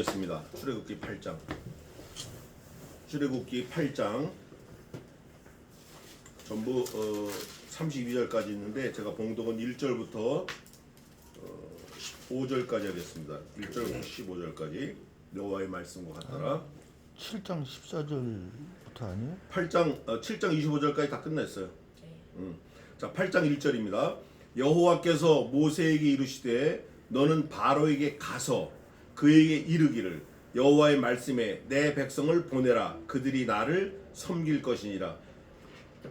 습니다. 출애굽기 8장. 출애굽기 8장 전부 32절까지 있는데 제가 봉독은 1절부터 15절까지 하겠습니다. 1절부터 15절까지 여호와의 말씀과 같더라. 7장 14절부터 아니에요? 8장 7장 25절까지 다 끝냈어요. 자, 8장 1절입니다. 여호와께서 모세에게 이르시되 너는 바로에게 가서 그에게 이르기를 여호와의 말씀에 내 백성을 보내라. 그들이 나를 섬길 것이니라.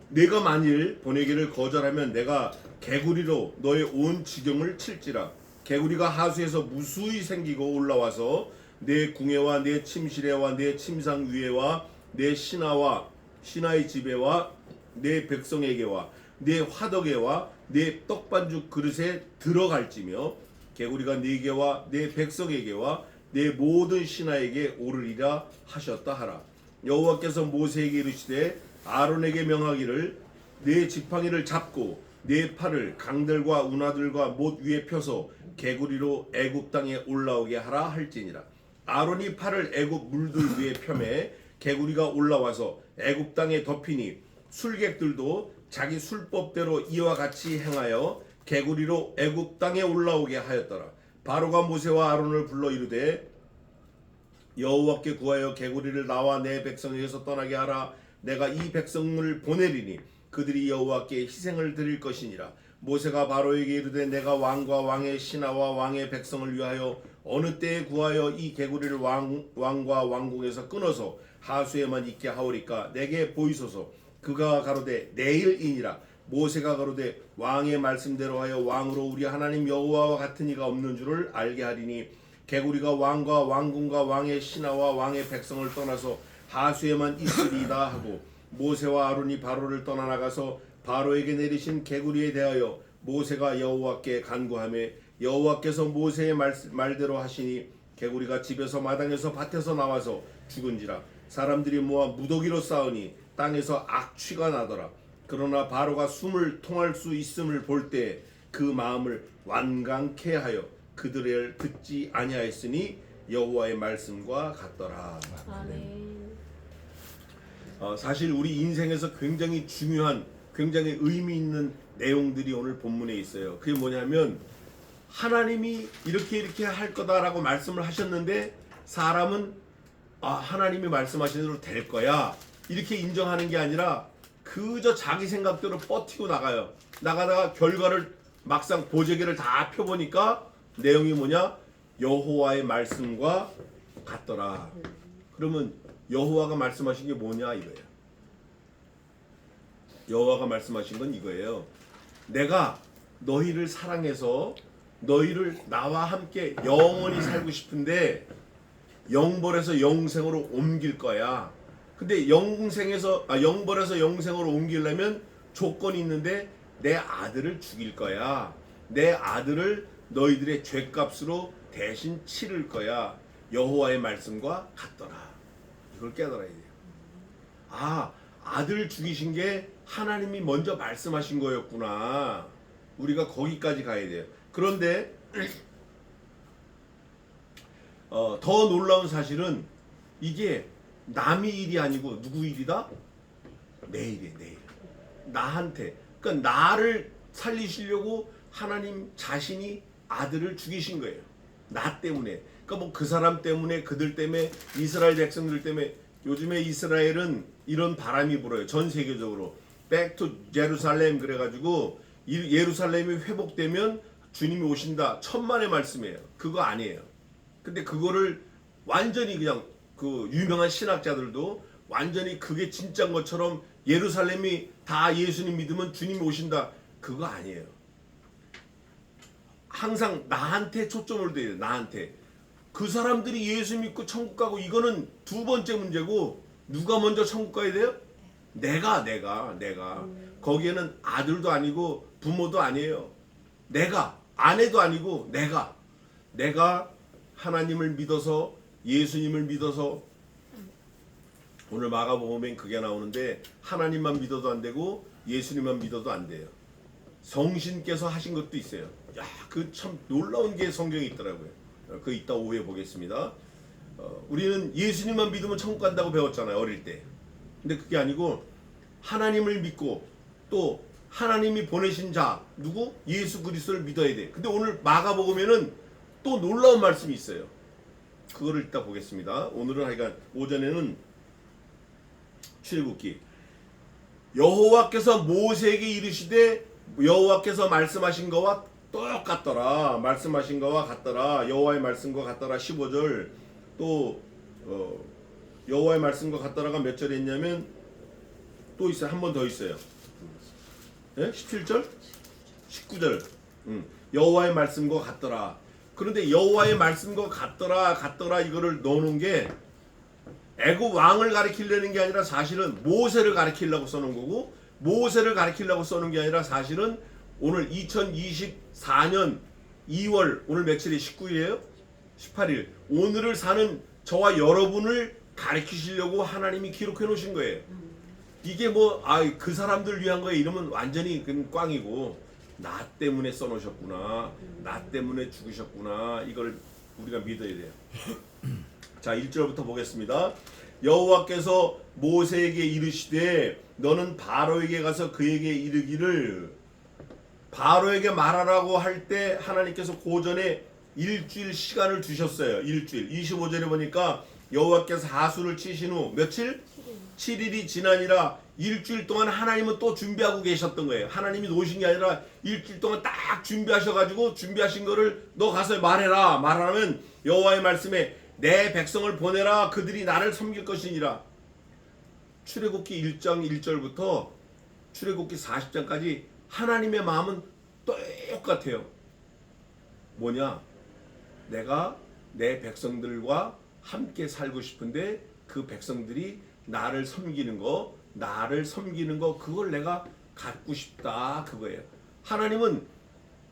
내가 만일 보내기를 거절하면 내가 개구리로 너의 온 지경을 칠지라. 개구리가 하수에서 무수히 생기고 올라와서 내 궁예와 내 침실에와 내 침상 위에와 내 신하의 집에와 내 백성에게와 내 화덕에와 내 떡반죽 그릇에 들어갈지며 개구리가 네게와 내 백성에게와 내 모든 신하에게 오르리라 하셨다 하라. 여호와께서 모세에게 이르시되 아론에게 명하기를 내 지팡이를 잡고 내 팔을 강들과 운하들과 못 위에 펴서 개구리로 애굽 땅에 올라오게 하라 할지니라. 아론이 팔을 애굽 물들 위에 펴매 개구리가 올라와서 애굽 땅에 덮이니 술객들도 자기 술법대로 이와 같이 행하여 개구리로 애굽 땅에 올라오게 하였더라. 바로가 모세와 아론을 불러 이르되 여호와께 구하여 개구리를 나와 내 백성에게서 떠나게 하라. 내가 이 백성을 보내리니 그들이 여호와께 희생을 드릴 것이니라. 모세가 바로에게 이르되 내가 왕과 왕의 신하와 왕의 백성을 위하여 어느 때에 구하여 이 개구리를 왕과 왕궁에서 끊어서 하수에만 있게 하오리까. 내게 보이소서. 그가 가로되 내일이니라. 모세가 가로되 왕의 말씀대로 하여 왕으로 우리 하나님 여호와와 같은 이가 없는 줄을 알게 하리니 개구리가 왕과 왕궁과 왕의 신하와 왕의 백성을 떠나서 하수에만 있으리이다 하고 모세와 아론이 바로를 떠나 나가서 바로에게 내리신 개구리에 대하여 모세가 여호와께 간구하매 여호와께서 모세의 말대로 하시니 개구리가 집에서 마당에서 밭에서 나와서 죽은지라. 사람들이 모아 무더기로 싸우니 땅에서 악취가 나더라. 그러나 바로가 숨을 통할 수 있음을 볼 때 그 마음을 완강케 하여 그들을 듣지 아니하였으니 여호와의 말씀과 같더라. 아멘. 사실 우리 인생에서 굉장히 중요한, 굉장히 의미 있는 내용들이 오늘 본문에 있어요. 그게 뭐냐면 하나님이 이렇게 할 거다라고 말씀을 하셨는데 사람은 하나님이 말씀하신 대로 될 거야 이렇게 인정하는 게 아니라 그저 자기 생각대로 버티고 나가요. 나가다가 결과를 막상 보재기를 다 펴보니까 내용이 뭐냐? 여호와의 말씀과 같더라. 그러면 여호와가 말씀하신 게 뭐냐 이거예요. 여호와가 말씀하신 건 이거예요. 내가 너희를 사랑해서 너희를 나와 함께 영원히 살고 싶은데 영벌에서 영생으로 옮길 거야. 근데 영벌에서 영생으로 옮기려면 조건이 있는데 내 아들을 죽일 거야. 내 아들을 너희들의 죄값으로 대신 치를 거야. 여호와의 말씀과 같더라. 이걸 깨달아야 돼요. 아들 죽이신 게 하나님이 먼저 말씀하신 거였구나. 우리가 거기까지 가야 돼요. 그런데 더 놀라운 사실은 이게 남의 일이 아니고 누구 일이다? 내 일이에요. 내 일. 나한테. 그러니까 나를 살리시려고 하나님 자신이 아들을 죽이신 거예요. 나 때문에. 그러니까 뭐 그 사람 때문에, 그들 때문에, 이스라엘 백성들 때문에. 요즘에 이스라엘은 이런 바람이 불어요. 전 세계적으로. Back to Jerusalem 그래가지고 예루살렘이 회복되면 주님이 오신다. 천만의 말씀이에요. 그거 아니에요. 근데 그거를 완전히 그냥 그 유명한 신학자들도 완전히 그게 진짜인 것처럼 예루살렘이 다 예수님 믿으면 주님이 오신다. 그거 아니에요. 항상 나한테 초점을 둬야 돼요. 나한테. 그 사람들이 예수 믿고 천국 가고 이거는 두 번째 문제고 누가 먼저 천국 가야 돼요? 내가. 거기에는 아들도 아니고 부모도 아니에요. 내가. 아내도 아니고 내가 하나님을 믿어서 예수님을 믿어서 오늘 마가복음엔 그게 나오는데 하나님만 믿어도 안 되고 예수님만 믿어도 안 돼요. 성신께서 하신 것도 있어요. 그 참 놀라운 게 성경에 있더라고요. 그 이따 오후에 보겠습니다. 우리는 예수님만 믿으면 천국 간다고 배웠잖아요, 어릴 때. 근데 그게 아니고 하나님을 믿고 또 하나님이 보내신 자 누구? 예수 그리스도를 믿어야 돼. 근데 오늘 마가복음에는 또 놀라운 말씀이 있어요. 그거를 이따 보겠습니다. 오늘은 하여간 오전에는 출애굽기 여호와께서 모세에게 이르시되 여호와께서 말씀하신 거와 똑같더라. 말씀하신 거와 같더라. 여호와의 말씀과 같더라. 15절 또 여호와의 말씀과 같더라가 몇 절에 있냐면 또 있어요. 한 번 더 있어요. 예? 17절? 19절. 여호와의 말씀과 같더라. 그런데 여호와의 말씀과 같더라 이거를 넣어놓은 게 애굽 왕을 가리키려는 게 아니라 사실은 모세를 가리키려고 써놓은 거고, 모세를 가리키려고 써놓은 게 아니라 사실은 오늘 2024년 2월 오늘 며칠이 19일이에요? 18일 오늘을 사는 저와 여러분을 가리키시려고 하나님이 기록해 놓으신 거예요. 이게 뭐 그 사람들 위한 거에 이러면 완전히 그건 꽝이고, 나 때문에 써놓으셨구나, 나 때문에 죽으셨구나, 이걸 우리가 믿어야 돼요. 자, 1절부터 보겠습니다. 여호와께서 모세에게 이르시되 너는 바로에게 가서 그에게 이르기를, 바로에게 말하라고 할 때 하나님께서 고전에 일주일 시간을 주셨어요. 일주일. 25절에 보니까 여호와께서 하수를 치신 후 며칠? 7일이 지나니라. 일주일 동안 하나님은 또 준비하고 계셨던 거예요. 하나님이 놓으신 게 아니라 일주일 동안 딱 준비하셔가지고 준비하신 거를 너 가서 말해라. 말하면 여호와의 말씀에 내 백성을 보내라. 그들이 나를 섬길 것이니라. 출애굽기 1장 1절부터 출애굽기 40장까지 하나님의 마음은 똑같아요. 뭐냐? 내가 내 백성들과 함께 살고 싶은데 그 백성들이 나를 섬기는 거, 그걸 내가 갖고 싶다, 그거예요. 하나님은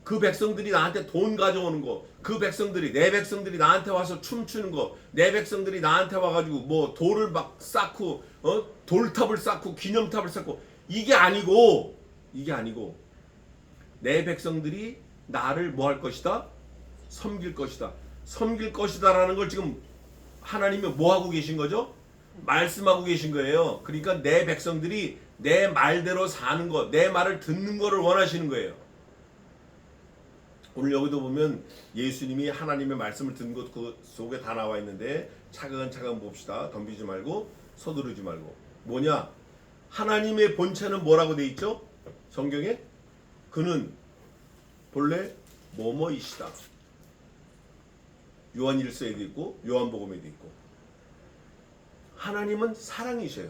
그 백성들이 나한테 돈 가져오는 거, 그 백성들이, 내 백성들이 나한테 와서 춤추는 거, 내 백성들이 나한테 와가지고 뭐 돌을 막 쌓고, 돌탑을 쌓고 기념탑을 쌓고, 이게 아니고 내 백성들이 나를 뭐 할 것이다? 섬길 것이다. 섬길 것이다라는 걸 지금 하나님이 뭐 하고 계신 거죠? 말씀하고 계신 거예요. 그러니까 내 백성들이 내 말대로 사는 것, 내 말을 듣는 거를 원하시는 거예요. 오늘 여기도 보면 예수님이 하나님의 말씀을 듣는 것 그 속에 다 나와 있는데 차근차근 봅시다. 덤비지 말고 서두르지 말고. 뭐냐? 하나님의 본체는 뭐라고 돼 있죠? 성경에? 그는 본래 뭐뭐이시다. 요한일서에도 있고 요한복음에도 있고. 하나님은 사랑이셔요.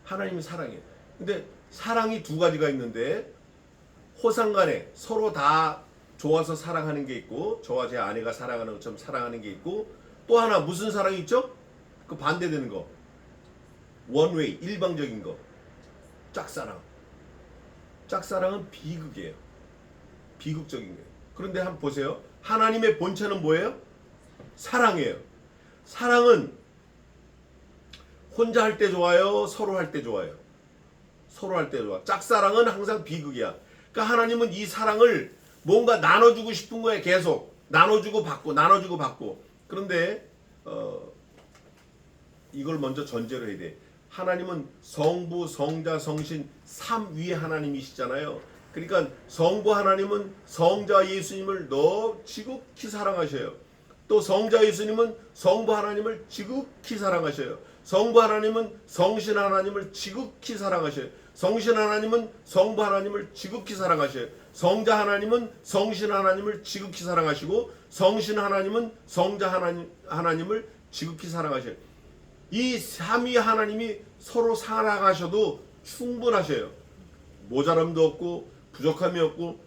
하나님은 사랑이에요. 근데 사랑이 두 가지가 있는데 호상간에 서로 다 좋아서 사랑하는 게 있고, 저와 제 아내가 사랑하는 것처럼 사랑하는 게 있고, 또 하나 무슨 사랑이 있죠? 그 반대되는 거. 원웨이, 일방적인 거. 짝사랑. 짝사랑은 비극이에요. 비극적인 거예요. 그런데 한번 보세요. 하나님의 본체는 뭐예요? 사랑이에요. 사랑은 혼자 할 때 좋아요? 서로 할 때 좋아요? 서로 할 때 좋아. 짝사랑은 항상 비극이야. 그러니까 하나님은 이 사랑을 뭔가 나눠주고 싶은 거예요. 계속 나눠주고 받고, 나눠주고 받고. 그런데 이걸 먼저 전제로 해야 돼. 하나님은 성부, 성자, 성신 삼위의 하나님이시잖아요. 그러니까 성부 하나님은 성자 예수님을 너무 지극히 사랑하셔요. 또 성자 예수님은 성부 하나님을 지극히 사랑하셔요. 성부 하나님은 성신 하나님을 지극히 사랑하셔요. 성신 하나님은 성부 하나님을 지극히 사랑하셔요. 성자 하나님은 성신 하나님을 지극히 사랑하시고, 성신 하나님은 성자 하나님을 지극히 사랑하셔요. 이 삼위 하나님이 서로 사랑하셔도 충분하셔요. 모자람도 없고 부족함이 없고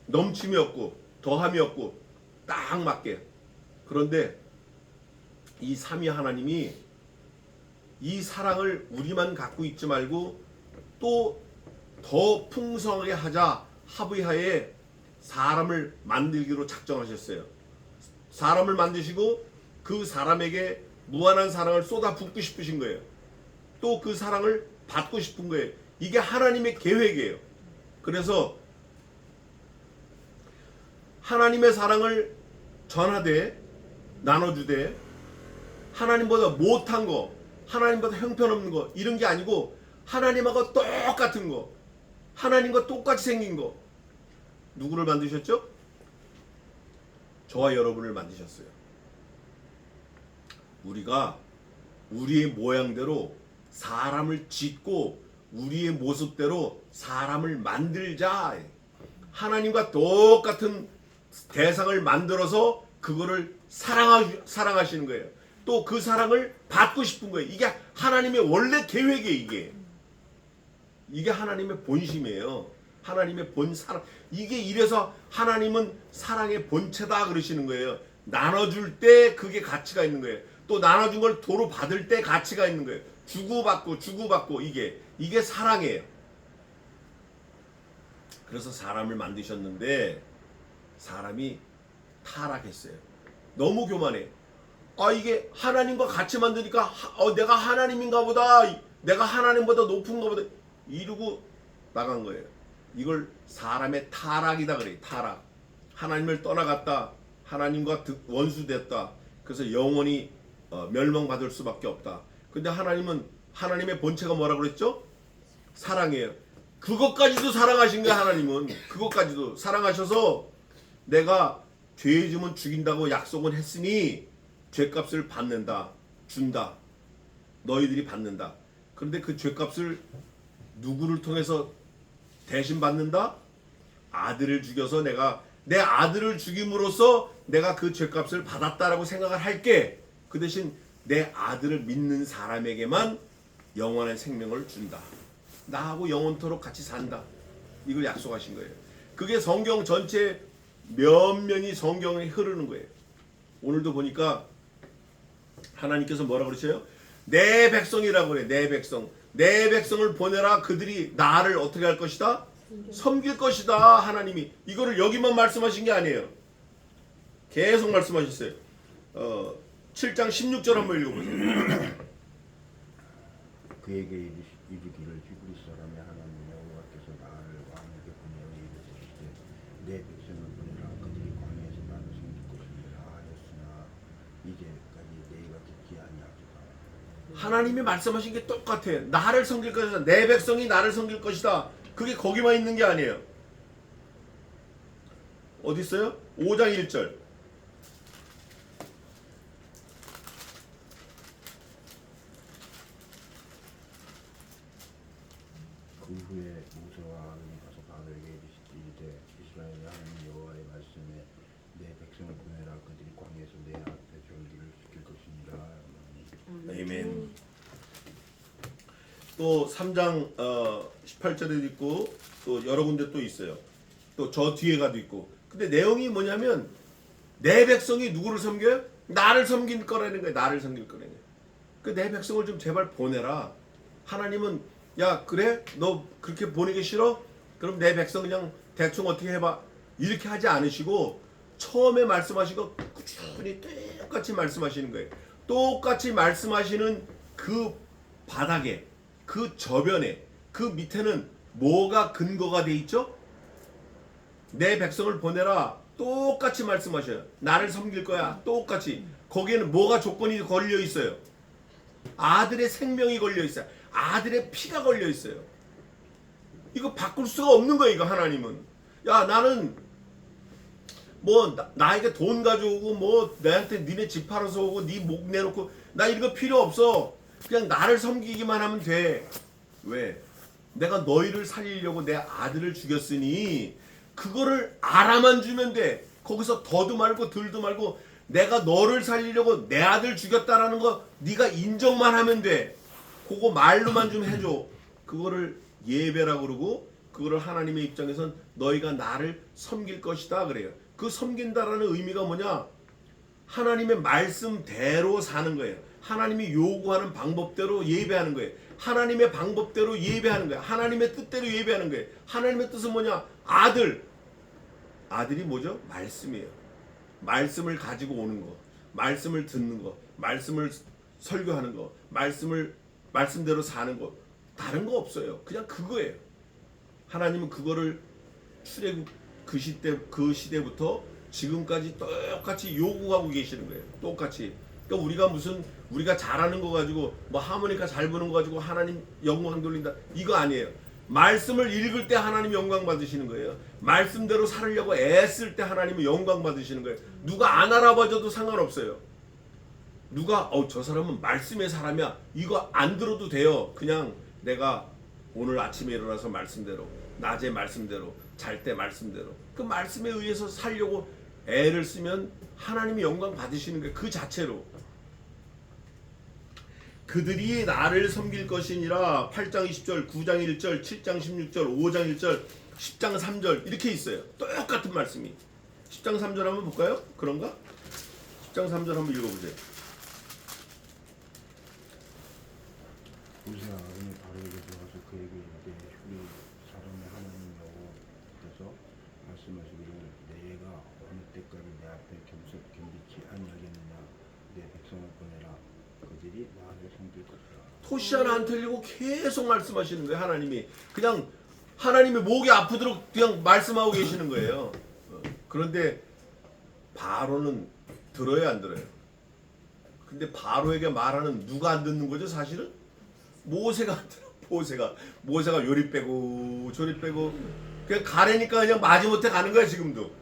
넘침이 없고 더함이 없고 딱 맞게. 그런데 이 삼위 하나님이 이 사랑을 우리만 갖고 있지 말고 또 더 풍성하게 하자 합의하에 사람을 만들기로 작정하셨어요. 사람을 만드시고 그 사람에게 무한한 사랑을 쏟아 붓고 싶으신 거예요. 또 그 사랑을 받고 싶은 거예요. 이게 하나님의 계획이에요. 그래서 하나님의 사랑을 전하되 나눠주되 하나님보다 못한 거, 하나님보다 형편없는 거 이런 게 아니고 하나님하고 똑같은 거, 하나님과 똑같이 생긴 거. 누구를 만드셨죠? 저와 여러분을 만드셨어요. 우리가 우리의 모양대로 사람을 짓고 우리의 모습대로 사람을 만들자. 하나님과 똑같은 대상을 만들어서 그거를 사랑하시는 거예요. 또 그 사랑을 받고 싶은 거예요. 이게 하나님의 원래 계획이에요. 이게 하나님의 본심이에요. 하나님의 본 사랑. 이게 이래서 하나님은 사랑의 본체다 그러시는 거예요. 나눠줄 때 그게 가치가 있는 거예요. 또 나눠준 걸 도로 받을 때 가치가 있는 거예요. 주고받고 이게 사랑이에요. 그래서 사람을 만드셨는데 사람이 타락했어요. 너무 교만해. 이게 하나님과 같이 만드니까 내가 하나님인가 보다, 내가 하나님보다 높은가 보다 이러고 나간 거예요. 이걸 사람의 타락이다 그래요. 타락. 하나님을 떠나갔다. 하나님과 원수됐다. 그래서 영원히 멸망받을 수밖에 없다. 근데 하나님은 하나님의 본체가 뭐라 그랬죠? 사랑이에요. 그것까지도 사랑하신 거예요. 하나님은 그것까지도 사랑하셔서 내가 죄 지으면 죽인다고 약속은 했으니 죄값을 받는다. 준다. 너희들이 받는다. 그런데 그 죄값을 누구를 통해서 대신 받는다? 아들을 죽여서 내가 내 아들을 죽임으로써 내가 그 죄값을 받았다라고 생각을 할게. 그 대신 내 아들을 믿는 사람에게만 영원한 생명을 준다. 나하고 영원토록 같이 산다. 이걸 약속하신 거예요. 그게 성경 전체 면면이 성경에 흐르는 거예요. 오늘도 보니까 하나님께서 뭐라 그러셔요? 내 백성이라고 그래. 내 백성. 내 백성을 보내라. 그들이 나를 어떻게 할 것이다? 섬길 것이다. 하나님이 이거를 여기만 말씀하신 게 아니에요. 계속 말씀하셨어요. 7장 16절 한번 읽어보세요. 그에게 이르기를 히브리 사람의 하나님 여호와께서 나를 왕에게 보내어 이르시되 내 백성을 보내라. 그들이 광야에서 나를 섬길 것이니라 하였으나 이제까지 너희가 듣지 아니하도다. 하나님이 말씀하신 게 똑같아. 나를 섬길 것이다. 내 백성이 나를 섬길 것이다. 그게 거기만 있는 게 아니에요. 어디 있어요? 5장 1절. 그 후에 모세와 아론이 가서 바로에게 이르시되 이스라엘의 하나님 여호와의 말씀에 내 백성을 보내라. 그들이 광야에서 내 앞에 절기를 지킬 것이니라. 아멘. 또 3장 18절에도 있고 또 여러 군데 또 있어요. 또 저 뒤에 가도 있고. 근데 내용이 뭐냐면 내 백성이 누구를 섬겨요? 나를 섬길 거라는 거예요. 나를 섬길 거라는 거예요. 그 내 백성을 좀 제발 보내라. 하나님은 야 그래? 너 그렇게 보내기 싫어? 그럼 내 백성 그냥 대충 어떻게 해봐. 이렇게 하지 않으시고 처음에 말씀하신 거 꾸준히 똑같이 말씀하시는 거예요. 똑같이 말씀하시는 그 바닥에 그 저변에 그 밑에는 뭐가 근거가 돼 있죠? 내 백성을 보내라. 똑같이 말씀하셔요. 나를 섬길 거야. 똑같이. 거기에는 뭐가 조건이 걸려 있어요? 아들의 생명이 걸려 있어요. 아들의 피가 걸려 있어요. 이거 바꿀 수가 없는 거예요. 이거 하나님은. 야 나는 뭐 나에게 돈 가져오고 뭐 내한테 니네 집 팔아서 오고 니 목 내놓고 나 이런 거 필요 없어. 그냥 나를 섬기기만 하면 돼. 왜? 내가 너희를 살리려고 내 아들을 죽였으니 그거를 알아만 주면 돼. 거기서 더도 말고 덜도 말고 내가 너를 살리려고 내 아들 죽였다라는 거 네가 인정만 하면 돼. 그거 말로만 좀 해줘. 그거를 예배라고 그러고 그거를 하나님의 입장에선 너희가 나를 섬길 것이다 그래요. 그 섬긴다라는 의미가 뭐냐? 하나님의 말씀대로 사는 거예요. 하나님이 요구하는 방법대로 예배하는 거예요. 하나님의 방법대로 예배하는 거예요. 하나님의 뜻대로 예배하는 거예요. 하나님의 뜻은 뭐냐? 아들이 뭐죠? 말씀이에요. 말씀을 가지고 오는 거, 말씀을 듣는 거, 말씀을 설교하는 거, 말씀대로 사는 거, 다른 거 없어요. 그냥 그거예요. 하나님은 그거를 출애굽 그 시대부터 지금까지 똑같이 요구하고 계시는 거예요. 똑같이. 그러니까 우리가 잘하는 거 가지고 뭐 하모니카 잘 부는 거 가지고 하나님 영광 돌린다 이거 아니에요. 말씀을 읽을 때 하나님 영광 받으시는 거예요. 말씀대로 살으려고 애쓸 때 하나님은 영광 받으시는 거예요. 누가 안 알아봐줘도 상관없어요. 누가 저 사람은 말씀의 사람이야 이거 안 들어도 돼요. 그냥 내가 오늘 아침에 일어나서 말씀대로, 낮에 말씀대로, 잘 때 말씀대로 그 말씀에 의해서 살려고 애를 쓰면 하나님이 영광 받으시는 거예요. 그 자체로. 그들이 나를 섬길 것이니라. 8장 20절, 9장 1절, 7장 16절, 5장 1절, 10장 3절 이렇게 있어요. 똑같은 말씀이. 10장 3절 한번 볼까요? 그런가? 10장 3절 한번 읽어보세요. 우시야 오늘 바로에게 들어가서 그에게 이르되 우리 사람의 하나님 여호와께서 말씀하시기를 내가 어느 때까지 내 앞에 겸비치 아니하겠느냐 내 백성을 보내라 그들이 나를 섬길 것이라. 토시 하나 안 틀리고 계속 말씀하시는 거예요. 하나님이 그냥 하나님의 목이 아프도록 그냥 말씀하고 계시는 거예요. 그런데 바로는 들어야 안 들어요. 근데 바로에게 말하는 누가 안 듣는 거죠? 사실은 모세가 안 들어. 모세가 요리 빼고 조리 빼고 그냥 가래니까 그냥 마지못해 가는 거야 지금도.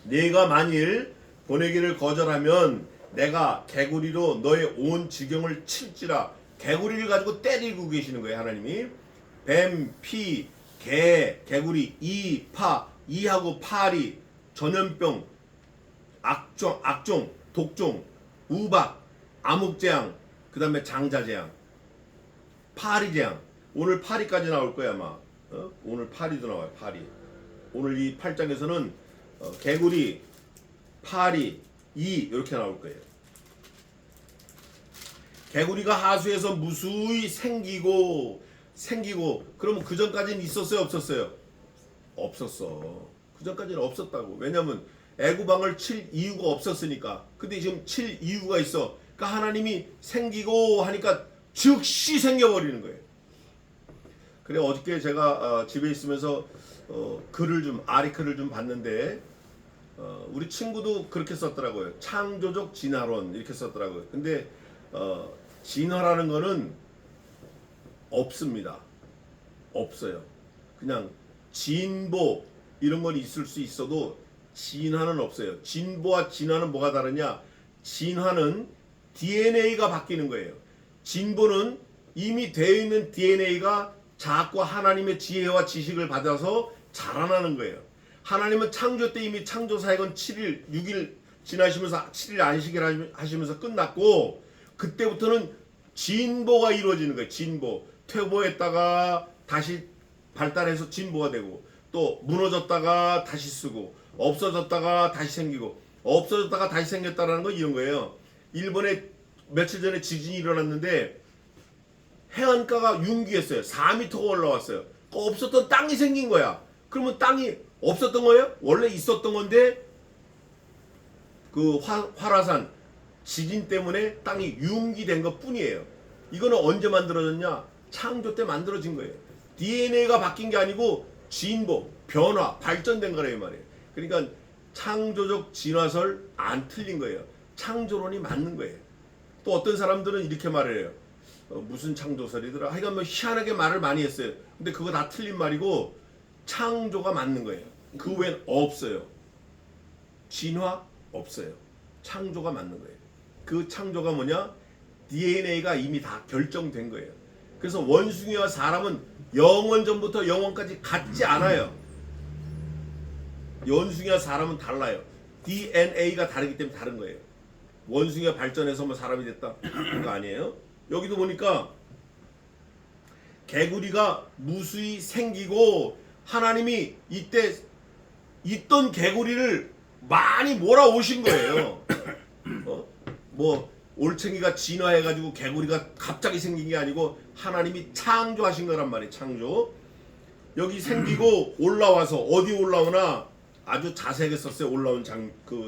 네가 만일 보내기를 거절하면 내가 개구리로 너의 온 지경을 칠지라. 개구리를 가지고 때리고 계시는 거예요 하나님이. 뱀, 피, 개구리, 이하고 파리, 전염병, 악종, 독종, 우박, 암흑재앙, 그 다음에 장자재앙, 파리재앙. 오늘 파리까지 나올 거야 아마. 오늘 파리도 나와요. 파리. 오늘 이 8장에서는 개구리, 파리, 이렇게 나올 거예요. 개구리가 하수에서 무수히 생기고 그러면 그 전까지는 있었어요 없었어요? 없었어. 그 전까지는 없었다고. 왜냐면 애구방을 칠 이유가 없었으니까. 근데 지금 칠 이유가 있어. 그러니까 하나님이 생기고 하니까 즉시 생겨버리는 거예요. 그래 어저께 제가 집에 있으면서 아리크를 좀 봤는데 우리 친구도 그렇게 썼더라고요. 창조적 진화론 이렇게 썼더라고요. 근데 진화라는 거는 없습니다. 없어요. 그냥 진보 이런 건 있을 수 있어도 진화는 없어요. 진보와 진화는 뭐가 다르냐? 진화는 DNA가 바뀌는 거예요. 진보는 이미 되어 있는 DNA가 자꾸 하나님의 지혜와 지식을 받아서 자라나는 거예요. 하나님은 창조 때 이미 창조 사역은 7일, 6일 지나시면서 7일 안식일 하시면서 끝났고 그때부터는 진보가 이루어지는 거예요. 진보. 퇴보했다가 다시 발달해서 진보가 되고 또 무너졌다가 다시 쓰고 없어졌다가 다시 생기고 없어졌다가 다시 생겼다라는 건 이런 거예요. 일본에 며칠 전에 지진이 일어났는데 해안가가 융기했어요. 4m가 올라왔어요. 없었던 땅이 생긴 거야. 그러면 땅이 없었던 거예요? 원래 있었던 건데 그 활화산 지진 때문에 땅이 융기된 것 뿐이에요. 이거는 언제 만들어졌냐? 창조 때 만들어진 거예요. DNA가 바뀐 게 아니고 진보, 변화, 발전된 거래요 말이에요. 그러니까 창조적 진화설 안 틀린 거예요. 창조론이 맞는 거예요. 또 어떤 사람들은 이렇게 말해요. 무슨 창조설이더라. 하여간 뭐 희한하게 말을 많이 했어요. 근데 그거 다 틀린 말이고 창조가 맞는 거예요. 그 외엔 없어요. 진화 없어요. 창조가 맞는 거예요. 그 창조가 뭐냐? DNA가 이미 다 결정된 거예요. 그래서 원숭이와 사람은 영원 전부터 영원까지 같지 않아요. 원숭이와 사람은 달라요. DNA가 다르기 때문에 다른 거예요. 원숭이가 발전해서 뭐 사람이 됐다 그런 거 아니에요. 여기도 보니까 개구리가 무수히 생기고 하나님이 이때 있던 개구리를 많이 몰아오신 거예요. 뭐 올챙이가 진화해가지고 개구리가 갑자기 생긴 게 아니고 하나님이 창조하신 거란 말이에요. 창조. 여기 생기고 올라와서 어디 올라오나 아주 자세하게 썼어요. 올라온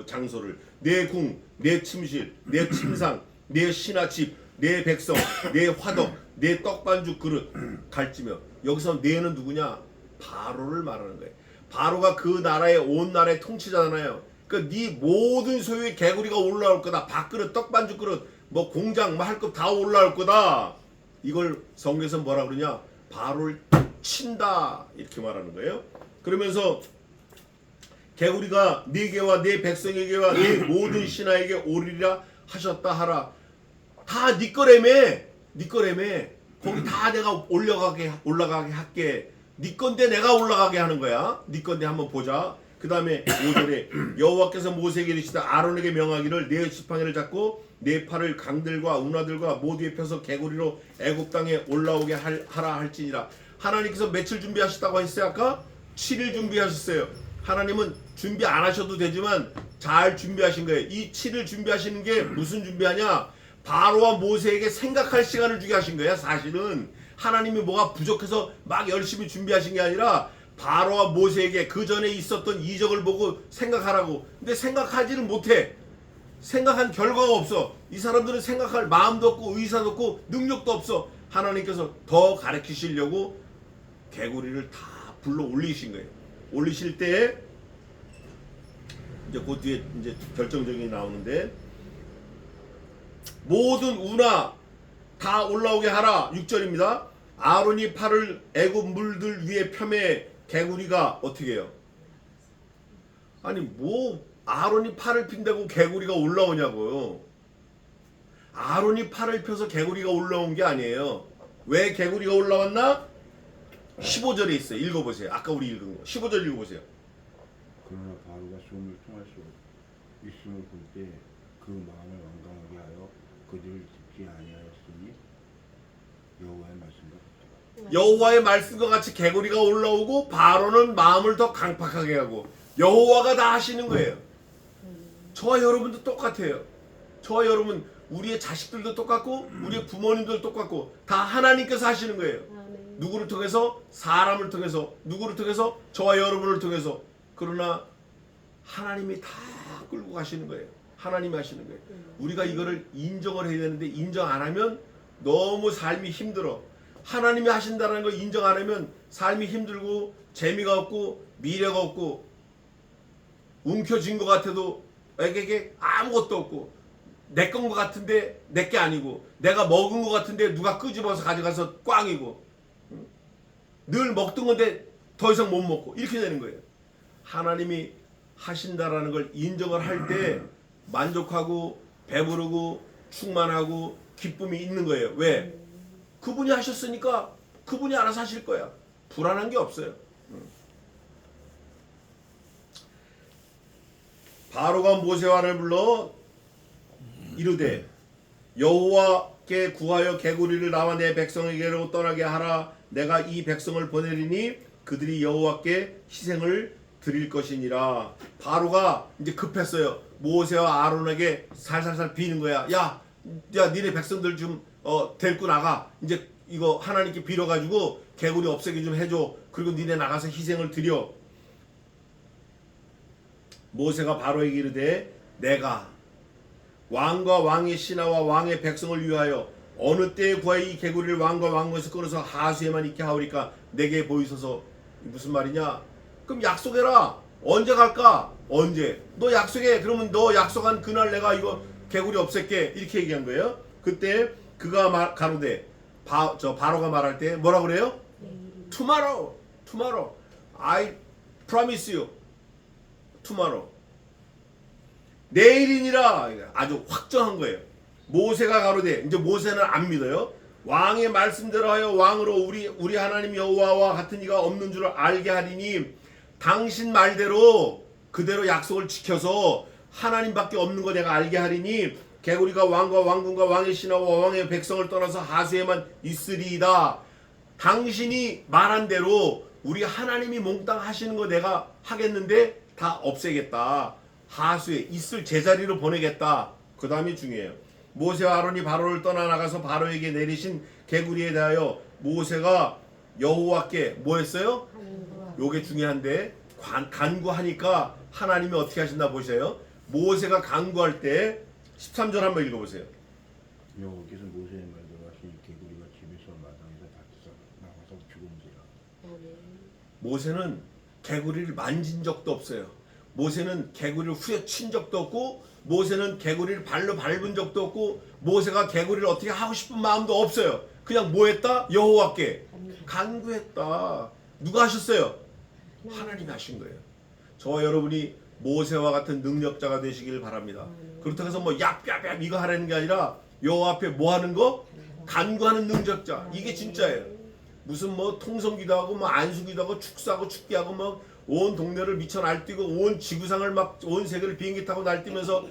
장소를. 내 궁, 내 침실, 내 침상, 내 신하집, 내 백성, 내 화덕, 내 떡반죽 그릇 갈지며. 여기서 내는 누구냐? 바로를 말하는 거예요. 바로가 그 나라의 온 나라의 통치자잖아요. 그 네 모든 소유의 개구리가 올라올 거다. 밥그릇, 떡반죽 그릇, 뭐 공장, 뭐 할 것 다 올라올 거다. 이걸 성경에서 뭐라 그러냐? 바로를 친다 이렇게 말하는 거예요. 그러면서 개구리가 네게와 네 백성에게와 네 모든 신하에게 오리라 하셨다 하라. 다 네 거라며. 네 거라며. 거기 다 내가 올라가게 할게. 네 건데 내가 올라가게 하는 거야. 네 건데 한번 보자. 그 다음에 5절에 여호와께서 모세에게 이르시되 아론에게 명하기를 네 지팡이를 잡고 네 팔을 강들과 운하들과 모두에 펴서 개구리로 애굽 땅에 올라오게 하라 할지니라. 하나님께서 며칠 준비하셨다고 했어요? 아까 7일 준비하셨어요. 하나님은 준비 안 하셔도 되지만 잘 준비하신 거예요. 이 7일 준비하시는 게 무슨 준비하냐? 바로와 모세에게 생각할 시간을 주게 하신 거야. 사실은 하나님이 뭐가 부족해서 막 열심히 준비하신 게 아니라 바로와 모세에게 그 전에 있었던 이적을 보고 생각하라고. 근데 생각하지는 못해. 생각한 결과가 없어. 이 사람들은 생각할 마음도 없고 의사도 없고 능력도 없어. 하나님께서 더 가르치시려고 개구리를 다 불러 올리신 거예요. 올리실 때 이제 그 뒤에 이제 결정적인 게 나오는데 모든 운하 다 올라오게 하라. 6절입니다. 아론이 팔을 애굽 물들 위에 펴매 개구리가 어떻게 해요? 아니 뭐 아론이 팔을 핀다고 개구리가 올라오냐고요. 아론이 팔을 펴서 개구리가 올라온 게 아니에요. 왜 개구리가 올라왔나? 15절에 있어요. 읽어보세요. 아까 우리 읽은 거 15절 읽어보세요. 그러나 바로가 숨을 통할 수 있음을 볼 때 그 마음을 완강하게 하여 그들을 듣지 아니하였으니 여호와의 말씀과 여호와의 말씀과 같이 개구리가 올라오고 바로는 마음을 더 강팍하게 하고 여호와가 다 하시는 거예요. 저와 여러분도 똑같아요. 저와 여러분 우리의 자식들도 똑같고 우리의 부모님도 똑같고 다 하나님께서 하시는 거예요. 누구를 통해서? 사람을 통해서. 누구를 통해서? 저와 여러분을 통해서. 그러나 하나님이 다 끌고 가시는 거예요. 하나님이 하시는 거예요. 우리가 이거를 인정을 해야 되는데 인정 안 하면 너무 삶이 힘들어. 하나님이 하신다는 걸 인정 안 하면 삶이 힘들고 재미가 없고 미래가 없고 움켜쥔 것 같아도 에게게 아무것도 없고 내 건 것 같은데 내 게 아니고 내가 먹은 것 같은데 누가 끄집어서 가져가서 꽝이고 늘 먹던 건데 더 이상 못 먹고 이렇게 되는 거예요. 하나님이 하신다라는 걸 인정을 할 때 만족하고 배부르고 충만하고 기쁨이 있는 거예요. 왜? 그분이 하셨으니까 그분이 알아서 하실 거야. 불안한 게 없어요. 바로가 모세와를 불러 이르되 여호와께 구하여 개구리를 나와 내 백성에게로 떠나게 하라. 내가 이 백성을 보내리니 그들이 여호와께 희생을 드릴 것이니라. 바로가 이제 급했어요. 모세와 아론에게 살살살 비는 거야. 야 니네 백성들 좀 데리고 나가. 이제 이거 하나님께 빌어가지고 개구리 없애게 좀 해줘. 그리고 니네 나가서 희생을 드려. 모세가 바로에게 이르되 내가 왕과 왕의 신하와 왕의 백성을 위하여 어느 때에 구하여 이 개구리를 왕과 왕궁에서 끊어서 하수에만 있게 하오리까 내게 보이소서. 무슨 말이냐? 그럼 약속해라. 언제 갈까? 언제? 너 약속해. 그러면 너 약속한 그날 내가 이거 개구리 없앨게. 이렇게 얘기한 거예요. 그때 그가 가로되 바로가 말할 때 뭐라 그래요? Tomorrow. I promise you. tomorrow. 내일이니라. 아주 확정한 거예요. 모세가 가로되 이제 모세는 안 믿어요. 왕의 말씀대로 하여 왕으로 우리 하나님 여호와와 같은 이가 없는 줄을 알게 하리니 당신 말대로 그대로 약속을 지켜서 하나님밖에 없는 거 내가 알게 하리니 개구리가 왕과 왕궁과 왕의 신하와 왕의 백성을 떠나서 하수에만 있으리이다. 당신이 말한 대로 우리 하나님이 몽땅 하시는 거 내가 하겠는데 다 없애겠다. 하수에 있을 제자리로 보내겠다. 그 다음이 중요해요. 모세와 아론이 바로를 떠나나가서 바로에게 내리신 개구리에 대하여 모세가 여호와께 뭐 했어요? 요게 중요한데 간구하니까 하나님이 어떻게 하신다 보세요. 모세가 간구할 때 13절 한번 읽어보세요. 여호와께서 모세의 말대로 하시니 개구리가 집에서 마당에서 나와서 죽은지라. 모세는 개구리를 만진 적도 없어요. 모세는 개구리를 후려친 적도 없고 모세는 개구리를 발로 밟은 적도 없고 모세가 개구리를 어떻게 하고 싶은 마음도 없어요. 그냥 뭐 했다? 여호와께 간구했다. 누가 하셨어요? 하나님이 하신 거예요. 저와 여러분이 모세와 같은 능력자가 되시길 바랍니다. 그렇다고 해서 뭐 얍얍얍 이거 하라는 게 아니라 여호와 앞에 뭐 하는 거? 간구하는 능력자. 이게 진짜예요. 무슨 뭐 통성기도 하고 뭐 안수기도 하고 축사하고 축기하고 뭐 온 동네를 미쳐 날뛰고 온 지구상을 막 온 세계를 비행기 타고 날뛰면서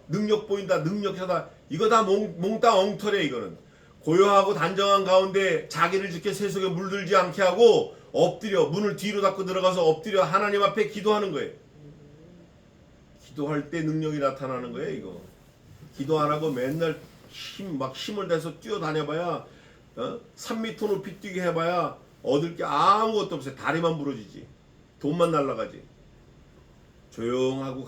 능력 보인다 능력자다 이거 다 몽땅 엉터리야. 이거는 고요하고 단정한 가운데 자기를 지켜 세속에 물들지 않게 하고 엎드려 문을 뒤로 닫고 들어가서 엎드려 하나님 앞에 기도하는 거예요. 기도할 때 능력이 나타나는 거예요. 이거 기도 안 하고 맨날 힘을 내서 뛰어다녀봐야 3m 높이 뛰게 해봐야 얻을 게 아무것도 없어요. 다리만 부러지지. 돈만 날라가지. 조용하고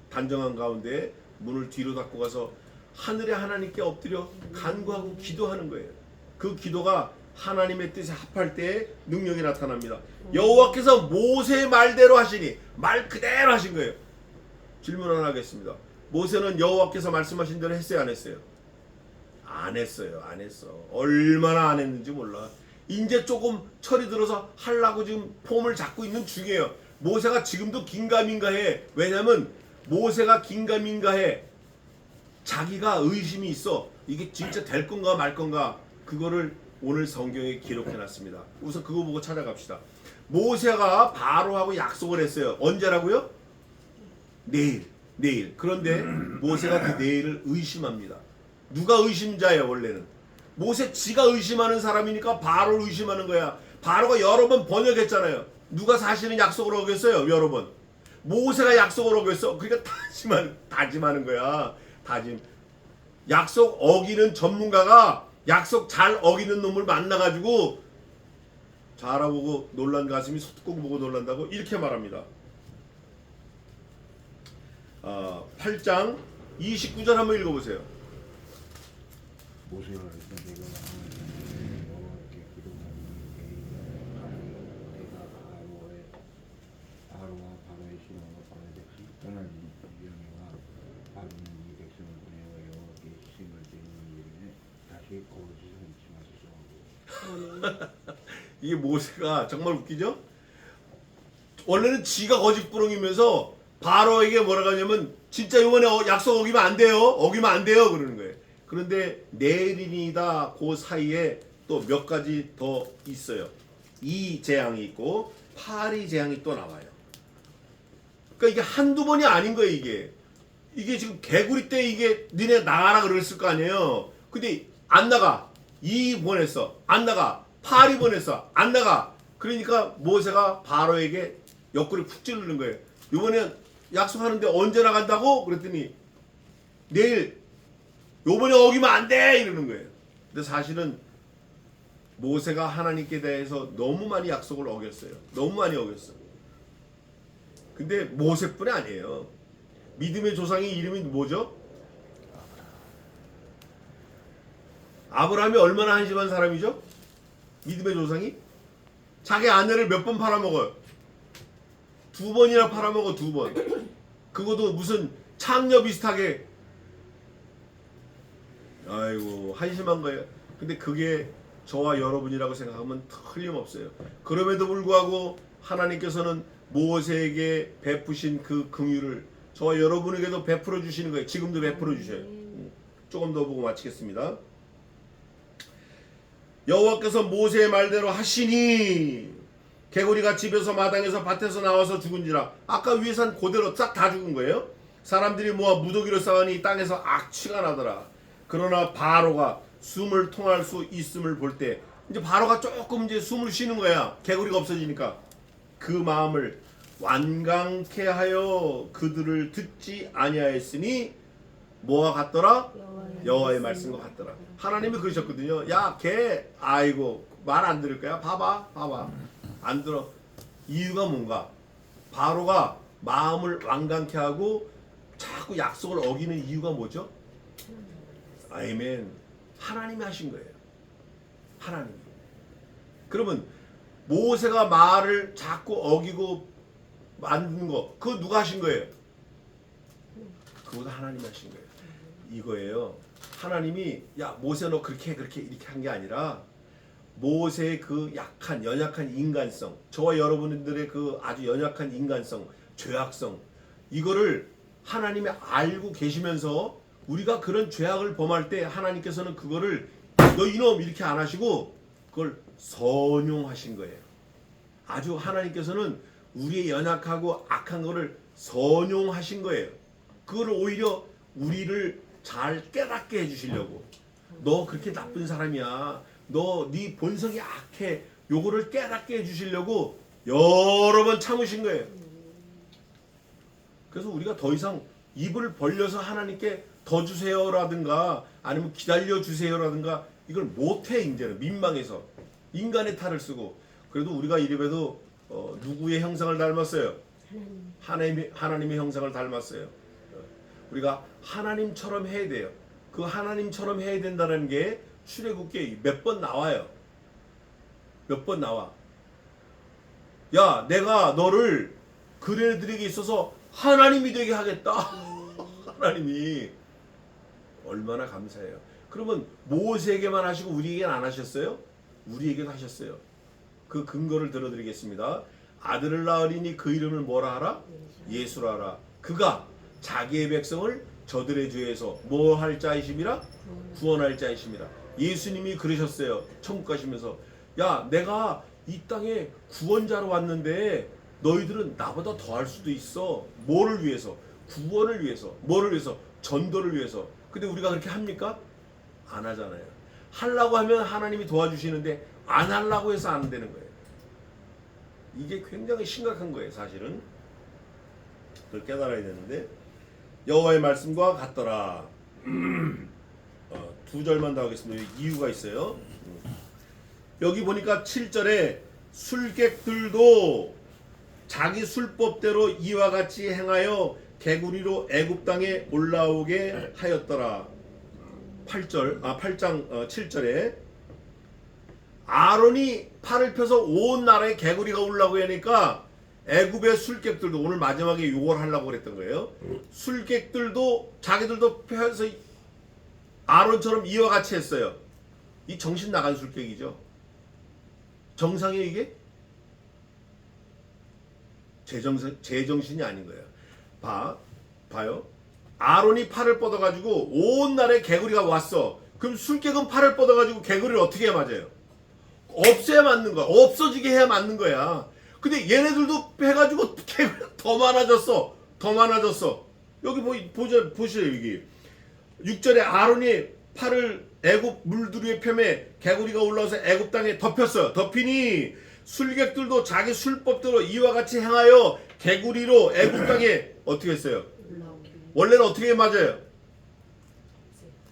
단정한 가운데 문을 뒤로 닫고 가서 하늘의 하나님께 엎드려 간구하고 기도하는 거예요. 그 기도가 하나님의 뜻에 합할 때 능력이 나타납니다. 여호와께서 모세의 말대로 하시니 말 그대로 하신 거예요. 질문 하나 하겠습니다. 모세는 여호와께서 말씀하신 대로 했어요, 안 했어요? 안 했어요. 안 했어. 얼마나 안 했는지 몰라. 이제 조금 철이 들어서 하려고 지금 폼을 잡고 있는 중이에요. 모세가 지금도 긴가민가해. 왜냐면 모세가 긴가민가해. 자기가 의심이 있어. 이게 진짜 될 건가 말 건가. 그거를 오늘 성경에 기록해 놨습니다. 우선 그거 보고 찾아갑시다. 모세가 바로하고 약속을 했어요. 언제라고요? 내일. 그런데 모세가 그 내일을 의심합니다. 누가 의심자예요? 원래는 모세 지가 의심하는 사람이니까 바로를 의심하는 거야. 바로가 여러 번 번역했잖아요. 누가 사실은 약속을 어겼어요? 여러 번. 모세가 약속을 어겼어. 그러니까 다짐하는 거야. 다짐. 약속 어기는 전문가가 약속 잘 어기는 놈을 만나가지고 잘 알아보고 놀란 가슴이 솟구고 보고 놀란다고 이렇게 말합니다. 8장 29절 한번 읽어보세요. 모세가 그랬던 내가 여호와께 기도하니 내가 바로와 바로의 신하와 바로의 백성 떠난 유령이와 바로는 이 백성을 보내어 여호와께 희생을 드리는 일에 다시 거짓을 잊지 마소서. 이게 모세가 정말 웃기죠? 원래는 지가 거짓부렁이면서 바로에게 뭐라고 하냐면 진짜 이번에 약속 어기면 안 돼요. 그러는 거예요. 그런데 내일이다 그 사이에 또 몇 가지 더 있어요. 이 재앙이 있고 파리 재앙이 또 나와요. 그러니까 이게 한두 번이 아닌 거예요. 이게 지금 개구리 때 이게 니네 나가라 그랬을 거 아니에요. 근데 안 나가. 이 보냈어. 안 나가. 파리 보냈어. 안 나가. 그러니까 모세가 바로에게 옆구리 푹 찌르는 거예요. 이번에 약속하는데 언제 나간다고? 그랬더니 내일. 요번에 어기면 안 돼! 이러는 거예요. 근데 사실은 모세가 하나님께 대해서 너무 많이 약속을 어겼어요. 너무 많이 어겼어. 근데 모세뿐이 아니에요. 믿음의 조상의 이름이 뭐죠? 아브라함이 얼마나 한심한 사람이죠? 믿음의 조상이? 자기 아내를 몇 번 팔아먹어요? 2번이나 팔아먹어. 2번. 그것도 무슨 창녀 비슷하게. 아이고 한심한 거예요. 근데 그게 저와 여러분이라고 생각하면 틀림없어요. 그럼에도 불구하고 하나님께서는 모세에게 베푸신 그 긍휼을 저와 여러분에게도 베풀어 주시는 거예요. 지금도 베풀어 주셔요. 조금 더 보고 마치겠습니다. 여호와께서 모세의 말대로 하시니 개구리가 집에서 마당에서 밭에서 나와서 죽은지라. 아까 위에 산 그대로 싹 다 죽은 거예요. 사람들이 모아 무더기로 싸우니 땅에서 악취가 나더라. 그러나 바로가 숨을 통할 수 있음을 볼 때 이제 바로가 조금 이제 숨을 쉬는 거야. 개구리가 없어지니까. 그 마음을 완강케 하여 그들을 듣지 아니하였으니 뭐와 같더라? 여호와의 말씀과 같더라. 하나님이 그러셨거든요. 야, 걔 아이고 말 안 들을 거야. 봐봐. 안 들어. 이유가 뭔가? 바로가 마음을 완강케 하고 자꾸 약속을 어기는 이유가 뭐죠? 아멘. 하나님이 하신 거예요. 하나님. 그러면 모세가 말을 자꾸 어기고 만든 거 그거 누가 하신 거예요? 그것도 하나님이 하신 거예요. 이거예요. 하나님이 야 모세 너 그렇게 이렇게 한 게 아니라 모세의 그 약한 연약한 인간성, 저와 여러분들의 그 아주 연약한 인간성, 죄악성, 이거를 하나님이 알고 계시면서 우리가 그런 죄악을 범할 때 하나님께서는 그거를 너 이놈 이렇게 안 하시고 그걸 선용하신 거예요. 아주 하나님께서는 우리의 연약하고 악한 거를 선용하신 거예요. 그거를 오히려 우리를 잘 깨닫게 해주시려고. 너 그렇게 나쁜 사람이야. 너 네 본성이 악해. 요거를 깨닫게 해주시려고 여러 번 참으신 거예요. 그래서 우리가 더 이상 입을 벌려서 하나님께 더 주세요라든가 아니면 기다려 주세요라든가 이걸 못해. 이제는 민망해서 인간의 탈을 쓰고. 그래도 우리가 이래봬도 누구의 형상을 닮았어요? 하나님의 형상을 닮았어요. 우리가 하나님처럼 해야 돼요. 그 하나님처럼 해야 된다는 게 출애굽기에 몇 번 나와요. 몇 번 나와. 야, 내가 너를 그네들에게 있어서 하나님이 되게 하겠다. 하나님이 얼마나 감사해요. 그러면 모세에게만 하시고 우리에게는 안 하셨어요? 우리에게도 하셨어요. 그 근거를 들어드리겠습니다. 아들을 낳으리니 그 이름을 뭐라 하라? 예수라 하라. 그가 자기의 백성을 저들의 죄에서 뭐 할 자이심이라? 구원할 자이심이라. 예수님이 그러셨어요. 천국 가시면서 야 내가 이 땅에 구원자로 왔는데 너희들은 나보다 더 할 수도 있어. 뭐를 위해서? 구원을 위해서. 뭐를 위해서? 전도를 위해서. 근데 우리가 그렇게 합니까? 안 하잖아요. 하려고 하면 하나님이 도와주시는데 안 하려고 해서 안 되는 거예요. 이게 굉장히 심각한 거예요. 사실은 그걸 깨달아야 되는데 여호와의 말씀과 같더라. 두 절만 더 하겠습니다. 이유가 있어요. 여기 보니까 7절에 술객들도 자기 술법대로 이와 같이 행하여 개구리로 애굽 땅에 올라오게 하였더라. 8장 7절에 아론이 팔을 펴서 온 나라에 개구리가 올라오게 하니까 애굽의 술객들도 오늘 마지막에 요걸 하려고 그랬던 거예요. 술객들도 자기들도 펴서 아론처럼 이와 같이 했어요. 이 정신 나간 술객이죠. 정상이에요 이게? 제정신이 아닌 거예요. 봐요. 아론이 팔을 뻗어가지고 온 나라에 개구리가 왔어. 그럼 술객은 팔을 뻗어가지고 개구리를 어떻게 해야 맞아요? 없애야 맞는 거야. 없어지게 해야 맞는 거야. 근데 얘네들도 해가지고 개구리가 더 많아졌어. 더 많아졌어. 여기 보시죠 여기. 6절에 아론이 팔을 애굽 물두루에 펴매 개구리가 올라와서 애굽 땅에 덮였어요. 덮이니 술객들도 자기 술법대로 이와 같이 행하여 개구리로 애굽 땅에 어떻게 했어요? 원래는 어떻게 맞아요?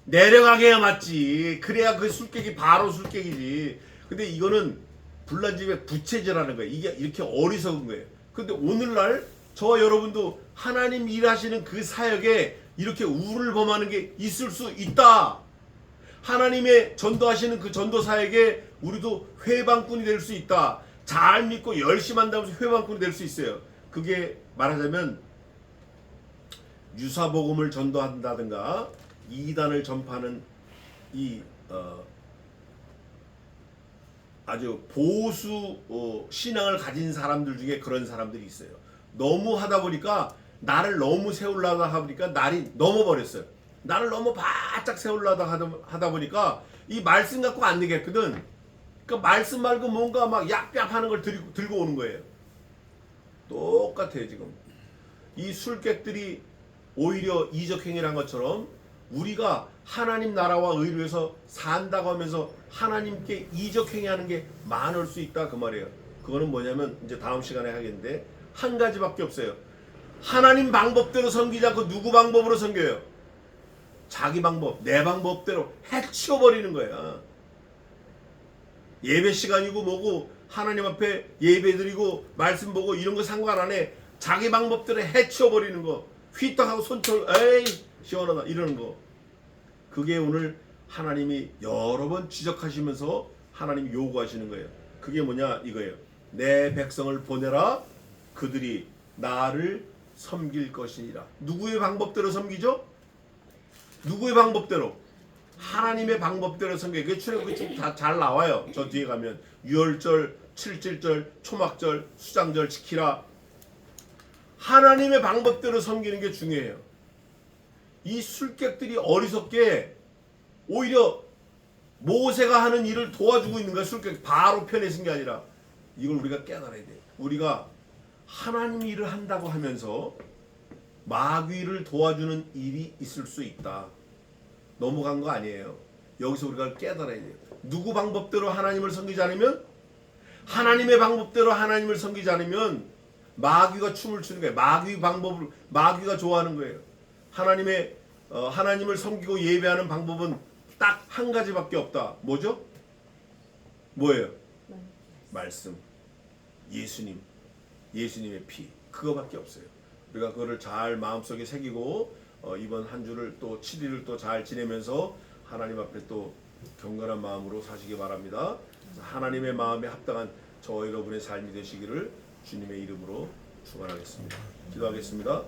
내려가게 해야 맞지. 그래야 그 술객이 바로 술객이지. 근데 이거는 불난집의 부채질하는 거예요. 이게 이렇게 어리석은 거예요. 근데 오늘날 저와 여러분도 하나님 일하시는 그 사역에 이렇게 우를 범하는 게 있을 수 있다. 하나님의 전도하시는 그 전도 사역에 우리도 회방꾼이 될 수 있다. 잘 믿고 열심히 한다면서 회방꾼이 될 수 있어요. 그게 말하자면 유사복음을 전도한다든가 이단을 전파하는 이 아주 보수 신앙을 가진 사람들 중에 그런 사람들이 있어요. 너무 하다 보니까 나를 너무 세우려다 하니까 날이 넘어버렸어요. 나를 너무 바짝 세우려다 하다 보니까 이 말씀 갖고 안 되겠거든. 그러니까 말씀 말고 뭔가 막 얍얍 하는 걸 들고 오는 거예요. 똑같아요 지금. 이 술객들이 오히려 이적행위를 한 것처럼 우리가 하나님 나라와 의를 위해서 산다고 하면서 하나님께 이적행위하는 게 많을 수 있다 그 말이에요. 그거는 뭐냐면 이제 다음 시간에 하겠는데 한 가지밖에 없어요. 하나님 방법대로 섬기지 않고 누구 방법으로 섬겨요? 자기 방법, 내 방법대로 해치워버리는 거야. 예배 시간이고 뭐고 하나님 앞에 예배드리고 말씀 보고 이런 거 상관 안 해. 자기 방법대로 해치워버리는 거. 휘떡하고 손털 에이 시원하다 이러는 거. 그게 오늘 하나님이 여러 번 지적하시면서 하나님이 요구하시는 거예요. 그게 뭐냐 이거예요. 내 백성을 보내라. 그들이 나를 섬길 것이니라. 누구의 방법대로 섬기죠? 누구의 방법대로? 하나님의 방법대로 섬겨. 그게 출애굽기 다 잘 나와요. 저 뒤에 가면 유월절, 칠칠절, 초막절, 수장절 지키라. 하나님의 방법대로 섬기는 게 중요해요. 이 술객들이 어리석게 오히려 모세가 하는 일을 도와주고 있는 거야. 술객 바로 편에 쓴 게 아니라 이걸 우리가 깨달아야 돼. 우리가 하나님 일을 한다고 하면서 마귀를 도와주는 일이 있을 수 있다. 넘어간 거 아니에요. 여기서 우리가 깨달아야 돼요. 누구 방법대로 하나님을 섬기지 않으면, 하나님의 방법대로 하나님을 섬기지 않으면 마귀가 춤을 추는 거예요. 마귀 방법을 마귀가 좋아하는 거예요. 하나님을 섬기고 예배하는 방법은 딱 한 가지밖에 없다. 뭐죠? 뭐예요? 말씀. 예수님의 피. 그거밖에 없어요. 우리가 그거를 잘 마음속에 새기고 이번 한 주를 또 7일을 또 잘 지내면서 하나님 앞에 또 경건한 마음으로 사시기 바랍니다. 하나님의 마음에 합당한 저와 여러분의 삶이 되시기를 주님의 이름으로 축원하겠습니다. 기도하겠습니다.